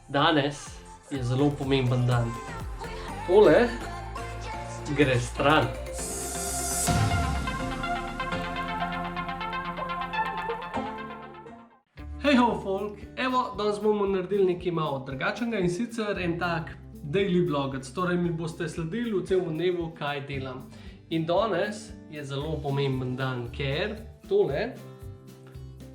Danes je zelo pomemben dan. Tole gre stran. Hej ho folk, evo, danes bomo naredili nekaj malo drugačnega in sicer en tak daily vlogec. Torej mi boste sledili v celem dnevu, kaj delam. In danes je zelo pomemben dan, ker tole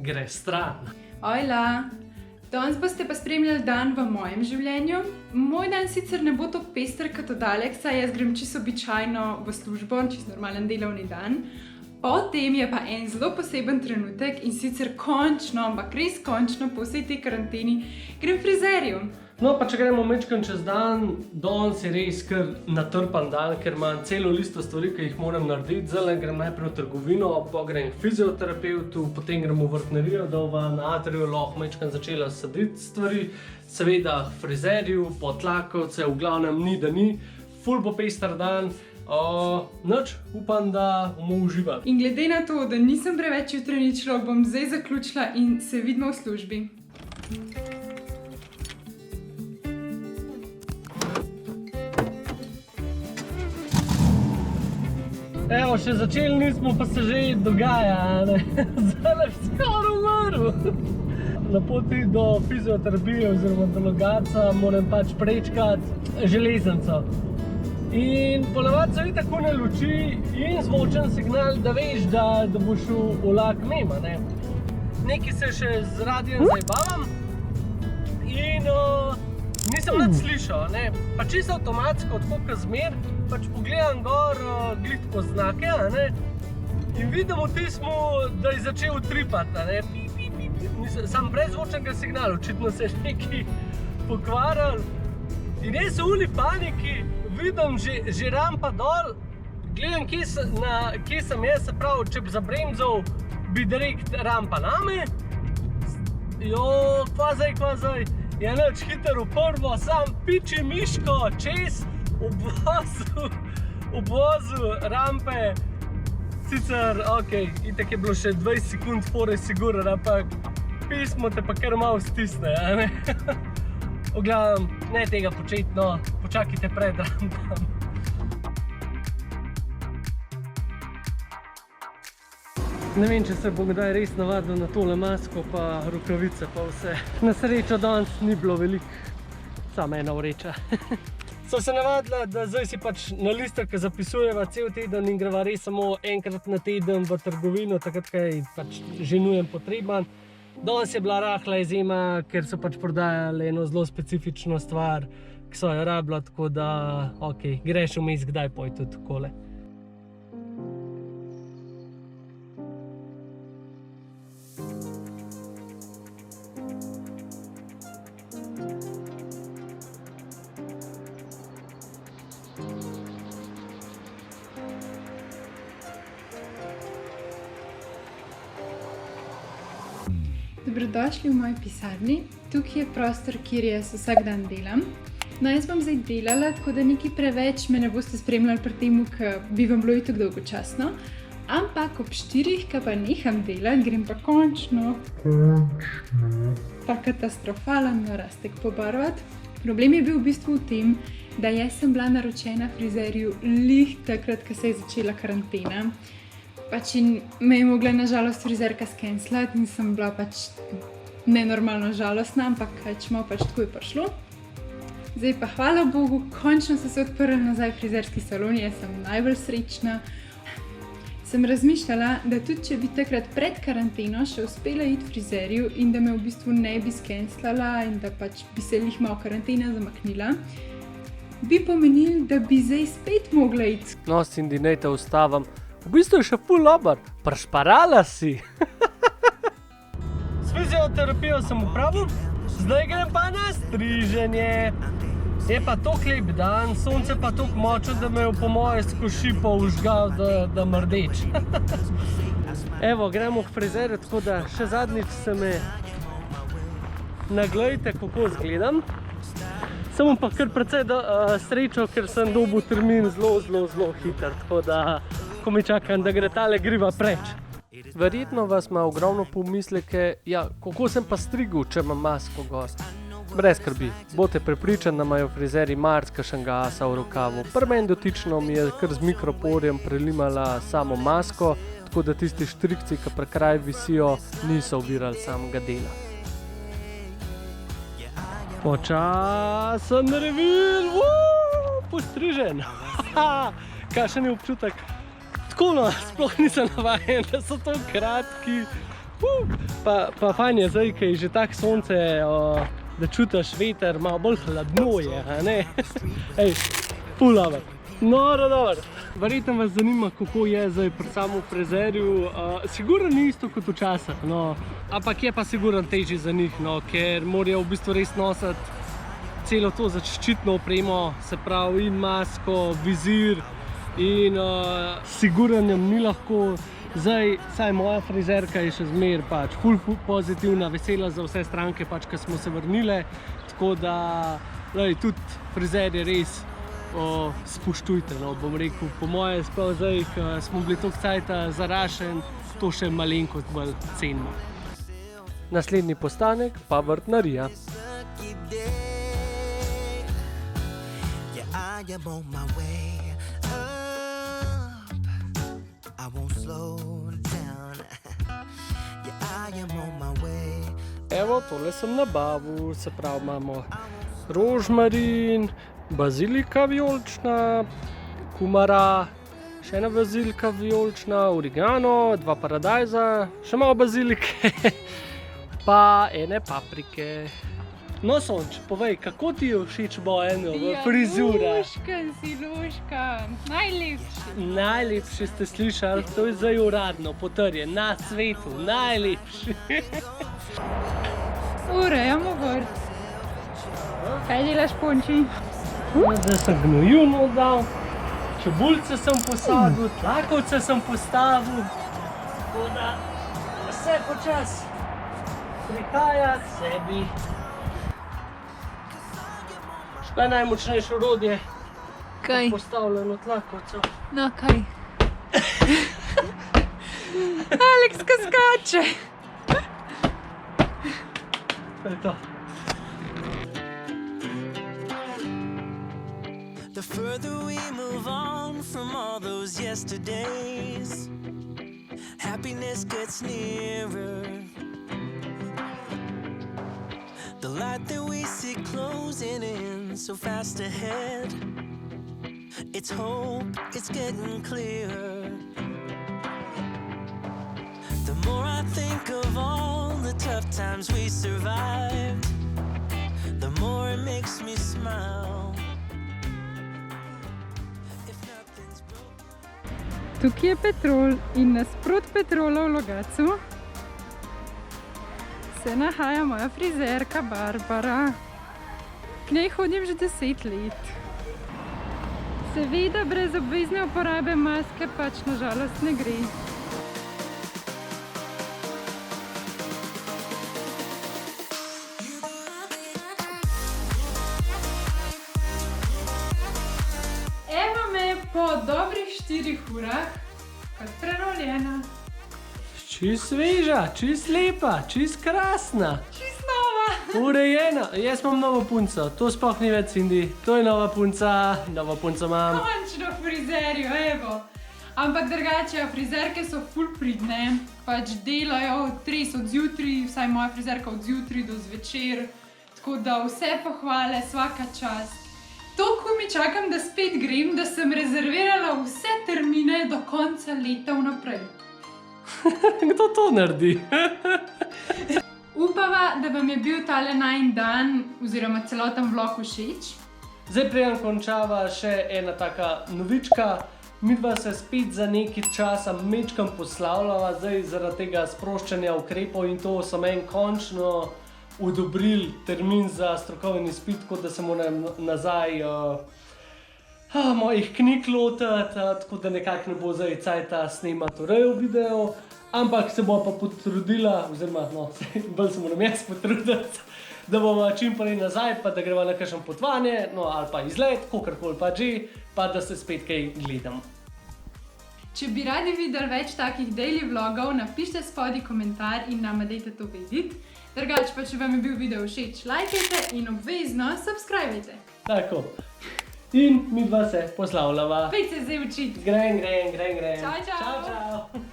gre stran. Ojla, danes boste pa spremljali dan v mojem življenju. Moj dan sicer ne bo tako pester kot od Alexa, jaz grem čisto običajno v službo, čisto normalen delovni dan. Potem je pa en zelo poseben trenutek in sicer končno, ampak res končno po vsej tej karanteni, grem k frizerju. No, pa če gremo mečkam čez dan, danes je res kar natrpan dan, ker imam celo listo stvari, ki jih moram narediti. Zdaj grem najprej v trgovino, pa grem k fizioterapeutu, potem grem v vrtnerijo, da v na Atriju lahko mečkam začela saditi stvari. Seveda k frizerju, po tlakovce, v glavnem ni da ni, ful bo pester dan. Nič, upam, da bomo uživali. In glede na to, da nisem preveč jutranji človek, bom zdaj zaključila in se vidimo v službi. Evo, še začeli nismo, pa se že dogaja, ne? Zdaj bi skoraj umrl. Na poti do fizioterapije oziroma do Logatca moram pač prečkati železnico. In ponavadi so tako ne luči in zvočen signal, da veš, da boš šel vlak mimo, ne. Nekaj se še z radijem zajebavam in nisem nič slišal, ne. Pa čisto avtomatsko, tako kot zmer, pač pogledam gor glih tako znake, ne. In vidim vtismu, da je začel tripati, ne. Sam brez zvočnega signala, očitno se je nekaj pokvaril. In jaz v uni paniki vidim že rampa dol, gledam, kje sem jaz, se pravi, če bi zabremzal, bi direkt rampa name. Kva zdaj? Ja, nič, hiter v prvo, sam piči miško čez, obvozu rampe. Sicer, okej, itak je bilo še 20 sekund fore siguren, ampak pismo te pa kar malo stisne, a ne? V glavnem, ne tega početi, no, počakajte pred rampam. Ne vem, če se bom kdaj res navadil na tole masko, pa rokavice, pa vse. Na srečo danes ni bilo veliko, samo ena vreča. Sem se navadila, da zdaj si pač na listah, ki zapisujeva cel teden in greva res samo enkrat na teden v trgovino, takrat, kaj je pač že nujen potreben. Danes je bila rahla izjema, ker so pač prodajali eno zelo specifično stvar, ki so jo rabila, tako da, okej, greš vmes kdaj poj tudi takole. Dobrodošli v moji pisarni. Tukaj je prostor, kjer jaz vsak dan delam. No, jaz bom zdaj delala, tako da nekaj preveč me ne boste spremljali pri temu, ker bi vam bilo itak dolgočasno. Ampak ob 4, ko pa neham delati, grem pa končno ta katastrofalen narastek pobarvati. Problem je bil v bistvu v tem, da jaz sem bila naročena frizerju lih takrat, ko se je začela karantena. Pač in me je mogla nažalost frizerka skenslati in sem bila pač nenormalno žalostna, ampak smo pač tako je prišlo. Zdaj pa hvala Bogu, končno so se odprli nazaj frizerski saloni, jaz sem najbolj srečna. Sem razmišljala, da tudi če bi takrat pred karanteno še uspela iti frizerju in da me v bistvu ne bi skenslala in da pač bi se lih malo karantena zamaknila, bi pomenili, da bi zdaj spet mogla iti. No, Cindy, naj te ustavim. V bistvu je še ful dober, prešparala si. S fizioterapijo sem opravil, zdaj grem pa na striženje. Je pa tok lep dan, sonce pa tok močno, da me je po moje skozi šipo užgal, da mrdeč. Evo, gremo k frizerju, tako da še zadnjič se me naglejte, kako izgledam. Sem pa kar precej srečo, ker sem dobil termin zelo hiter, tako da ko mi čakam, da gre tale griva preč. Verjetno vas ima ogromno pomisleke, ja, kako sem pa strigel, če imam masko gor. Brez skrbi, boste prepričani, da imajo frizeri marsikšnega asa v rokavu. Pri meni dotično mi je kar z mikroporjem prelimala samo masko, tako da tisti štrikci, ki pri kraju visijo, niso ovirali samega dela. Počasen revir, postrižen. Kakšen je občutek? Tako no, sploh nisem navajen, da so to kratki. Pa fajn je zdaj, ko je že tak sonce, da čutiš veter, malo bolj hladno je, a ne? Ej, ful dobro. Noro dobro. Verjetno vas zanima, kako je zdaj pri samem frizerju. Sigurno ni isto kot včasih, no. Ampak je pa sigurno težje za njih, no, ker morajo v bistvu res nositi celo to zaščitno opremo, se pravi in masko, vizir in sigurno ni lahko. Zdaj, saj moja frizerka je še zmer pač ful pozitivna, vesela za vse stranke, pač, ki smo se vrnile. Tako da, tudi frizerje res spoštujte, no, bom rekel. Po moje, sploh zdaj, ko smo bili toliko cajta zarašeni, to še malenkost bolj cenimo. Naslednji postanek pa vrtnarija. Evo, tole sem nabavil, se pravi imamo rožmarin, bazilika vijolična, kumara, še ena bazilika vijolična, origano, 2 paradajza, še malo bazilike, pa ene paprike. No, Sonč, povej, kako ti je všeč Bojanu v frizurah? Luškan, najlepši. Najlepši ste slišali, to je zdaj uradno, potrjen, na svetu, najlepši. Urejamo vrt. Kaj delaš, Ponči? Zdaj sem gnojivno dal, čebulce sem posadil, tlakovce sem postavil, tako da vse počas prihaja k sebi. Kaj je najmočnejše orodje? Kaj? Postavljeno tlakovcev. No, kaj? Aleks, ko skače. To je to. The further we move on from all those yesterdays, happiness gets nearer. The light that we see closing in so fast ahead, it's hope, it's getting clearer. The more I think of all the tough times we survived, the more it makes me smile. If nothing's broken. Tukaj je Petrol in nasprot Petrola v Logatcu se nahaja moja frizerka Barbara. K njej hodim že 10 let. Seveda brez obvezne uporabe maske pač na žalost ne gre. Evo me po dobrih 4 urah kot prenovljena. Čist sveža, čist lepa, čist krasna. Čist nova. Urejena. Jaz imam novo punco, to sploh ni več Cindy. To je nova punca imam. Končno frizerju, evo. Ampak drugače, frizerke so ful pridne, pač delajo res od zjutraj, vsaj moja frizerka od zjutraj do zvečer, tako da vse pohvale, svaka čast. Toliko mi čakam, da spet grem, da sem rezervirala vse termine do konca leta vnaprej. Kdo to naredi? Upava, da vam je bil tale najin dan oziroma celoten vlog všeč. Zdaj preden končava še ena taka novička. Midva se spet za nekaj časa mečkam poslavljava, zdaj zaradi tega sproščanja ukrepov in to so meni končno odobrili termin za strokovni izpit, tako da se moram nazaj mojih knjig lotiti, tako da nekako ne bo zdaj cajta snemati video, ampak se bo pa potrudila, oziroma no, bolj se moram jaz potruditi, da bomo čim prej nazaj, pa da greva na kakšno potovanje, no ali pa izlet, kakorkoli pa že, pa da se spet kaj gledam. Če bi radi videli več takih daily vlogov, napišite spodaj komentar in nama dajte to vedeti. Drugače pa, če vam je bil video všeč, lajkajte in obvezno subscribejte. Tako. In mi dva se poslavljava. Pejte se zdaj učiti. Grem. Čau, čau. Čau.